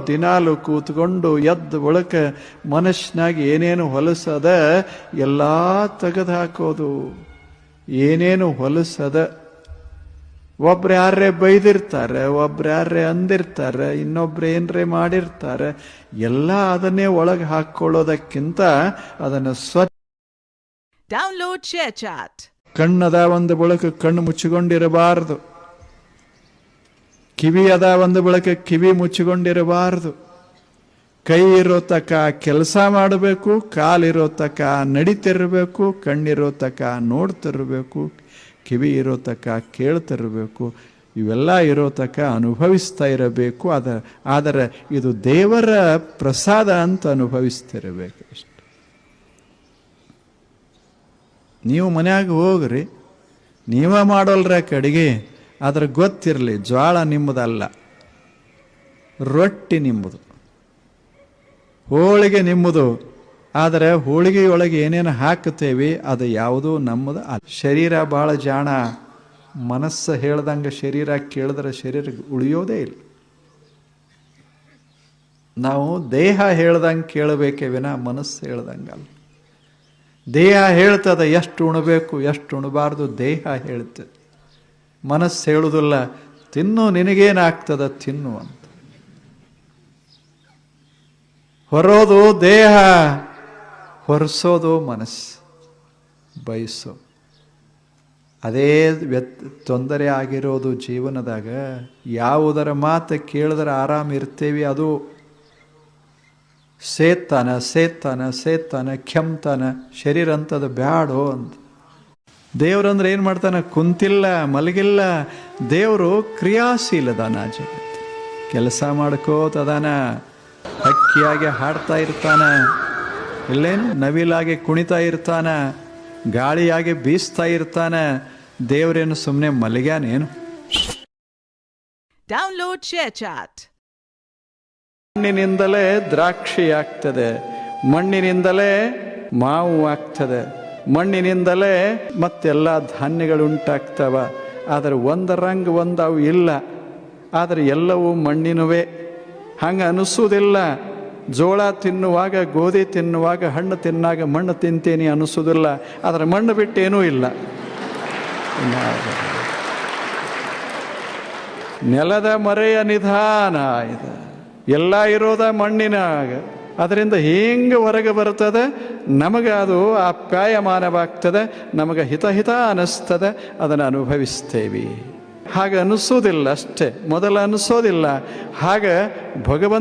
ದಿನಾಲು ಕೂತ್ಕೊಂಡು ಎದ್ದು ಒಳಕ ಮನಸ್ಸಿನಾಗ ಏನೇನು ಹೊಲಸದ ಎಲ್ಲ ತೆಗೆದು ಹಾಕೋದು. ಏನೇನು ಹೊಲಸದ, ಒಬ್ರು ಯಾರೇ ಬೈದಿರ್ತಾರೆ, ಒಬ್ರು ಯಾರೇ ಅಂದಿರ್ತಾರೆ, ಇನ್ನೊಬ್ರು ಏನ್ರೇ ಮಾಡಿರ್ತಾರೆ, ಎಲ್ಲ ಅದನ್ನೇ ಒಳಗೆ ಹಾಕೊಳ್ಳೋದಕ್ಕಿಂತ ಅದನ್ನು ಡೌನ್ಲೋಡ್ ಶೇರ್ ಚಾಟ್. ಕಣ್ಣದ ಒಂದು ಬಳಕ ಕಣ್ಣು ಮುಚ್ಚಿಕೊಂಡಿರಬಾರದು, ಕಿವಿ ಅದ ಒಂದು ಬಳಕ ಕಿವಿ ಮುಚ್ಚಿಕೊಂಡಿರಬಾರದು. ಕೈ ಇರೋ ತಕ ಕೆಲಸ ಮಾಡಬೇಕು, ಕಾಲಿರೋ ತಕ ನಡಿತಿರಬೇಕು, ಕಣ್ಣಿರೋ ತಕ ನೋಡ್ತಿರಬೇಕು, ಕಿವಿ ಇರೋ ತಕ ಕೇಳ್ತಿರಬೇಕು, ಇವೆಲ್ಲ ಇರೋ ತಕ ಅನುಭವಿಸ್ತಾ ಇರಬೇಕು. ಆದರೆ ಇದು ದೇವರ ಪ್ರಸಾದ ಅಂತ ಅನುಭವಿಸ್ತಿರಬೇಕು ಅಷ್ಟೆ. ನೀವು ಮನ್ಯಾಗ ಹೋಗ್ರಿ, ನೀವೇ ಮಾಡೋಲ್ರಕ್ಕೆ ಅಡಿಗೆ, ಆದ್ರೆ ಗೊತ್ತಿರಲಿ ಜ್ವಾಳ ನಿಮ್ಮದಲ್ಲ, ರೊಟ್ಟಿ ನಿಮ್ಮದು, ಹೋಳಿಗೆ ನಿಮ್ಮದು. ಆದರೆ ಹೋಳಿಗೆಯೊಳಗೆ ಏನೇನು ಹಾಕುತ್ತೇವೆ ಅದು ಯಾವುದೂ ನಮ್ಮದು ಅಲ್ಲ. ಶರೀರ ಭಾಳ ಜಾಣ, ಮನಸ್ಸು ಹೇಳ್ದಂಗೆ ಶರೀರ ಕೇಳಿದ್ರೆ ಶರೀರ ಉಳಿಯೋದೇ ಇಲ್ಲ. ನಾವು ದೇಹ ಹೇಳ್ದಂಗೆ ಕೇಳಬೇಕೇ ವಿನ ಮನಸ್ಸು ಹೇಳ್ದಂಗಲ್ಲ. ದೇಹ ಹೇಳ್ತದೆ ಎಷ್ಟು ಉಣಬೇಕು ಎಷ್ಟು ಉಣಬಾರ್ದು, ದೇಹ ಹೇಳ್ತದೆ. ಮನಸ್ಸು ಹೇಳುವುದಿಲ್ಲ ತಿನ್ನು, ನಿನಗೇನಾಗ್ತದ ತಿನ್ನು ಅಂತ. ಹೊರೋದು ದೇಹ, ಹೊರಸೋದು ಮನಸ್ಸು, ಬಯಸೋ. ಅದೇ ತೊಂದರೆ ಆಗಿರೋದು ಜೀವನದಾಗ. ಯಾವುದರ ಮಾತು ಕೇಳಿದ್ರೆ ಆರಾಮಿರ್ತೇವೆ ಅದು ಸೇತಾನ ಸೇತಾನ ಸೇತಾನ ಕೆಮ್ತಾನ, ಶರೀರ ಅಂತದ ಬ್ಯಾಡೋ ಅಂತ. ದೇವ್ರಂದ್ರೆ ಏನು ಮಾಡ್ತಾನೆ? ಕುಂತಿಲ್ಲ, ಮಲಗಿಲ್ಲ. ದೇವರು ಕ್ರಿಯಾಶೀಲದಾನ, ಜಗತ್ತು ಕೆಲಸ ಮಾಡ್ಕೋತದಾನ, ಹಕ್ಕಿಯಾಗಿ ಹಾಡ್ತಾ ಇರ್ತಾನ, ಇಲ್ಲೇನು ನವಿಲಾಗಿ ಕುಣಿತಾ ಇರ್ತಾನ, ಗಾಳಿಯಾಗಿ ಬೀಸ್ತಾ ಇರ್ತಾನ. ದೇವರೇನು ಸುಮ್ಮನೆ ಮಲಗ್ಯಾನೇನು? Download share chat. ಮಣ್ಣಿನಿಂದಲೇ ದ್ರಾಕ್ಷಿ ಆಗ್ತದೆ, ಮಣ್ಣಿನಿಂದಲೇ ಮಾವು ಆಗ್ತದೆ, ಮಣ್ಣಿನಿಂದಲೇ ಮತ್ತೆಲ್ಲ ಧಾನ್ಯಗಳು ಉಂಟಾಗ್ತವ. ಆದರೆ ಒಂದರಂಗ ಒಂದವು ಇಲ್ಲ, ಆದರೆ ಎಲ್ಲವೂ ಮಣ್ಣಿನವೇ. ಹಂಗೆ ಅನಿಸೋದಿಲ್ಲ. ಜೋಳ ತಿನ್ನುವಾಗ, ಗೋಧಿ ತಿನ್ನುವಾಗ, ಹಣ್ಣು ತಿನ್ನಾಗ ಮಣ್ಣು ತಿಂತೇನೆ ಅನಿಸೋದಿಲ್ಲ. ಆದರೆ ಮಣ್ಣು ಬಿಟ್ಟೇನೂ ಇಲ್ಲ. ನೆಲದ ಮರೆಯ ನಿಧಾನ ಇದು. ಎಲ್ಲ ಇರೋದ ಮಣ್ಣಿನಾಗ. ಅದರಿಂದ ಹೆಂಗೆ ಹೊರಗೆ ಬರ್ತದೆ, ನಮಗೆ ಅದು ಆಪ್ಯಾಯಮಾನವಾಗ್ತದೆ, ನಮಗೆ ಹಿತ ಅನ್ನಿಸ್ತದೆ, ಅದನ್ನು ಅನುಭವಿಸ್ತೇವೆ. ಹಾಗೆ ಅನಿಸೋದಿಲ್ಲ ಅಷ್ಟೇ, ಮೊದಲು ಅನಿಸೋದಿಲ್ಲ. ಹಾಗೆ ಭಗವಂತ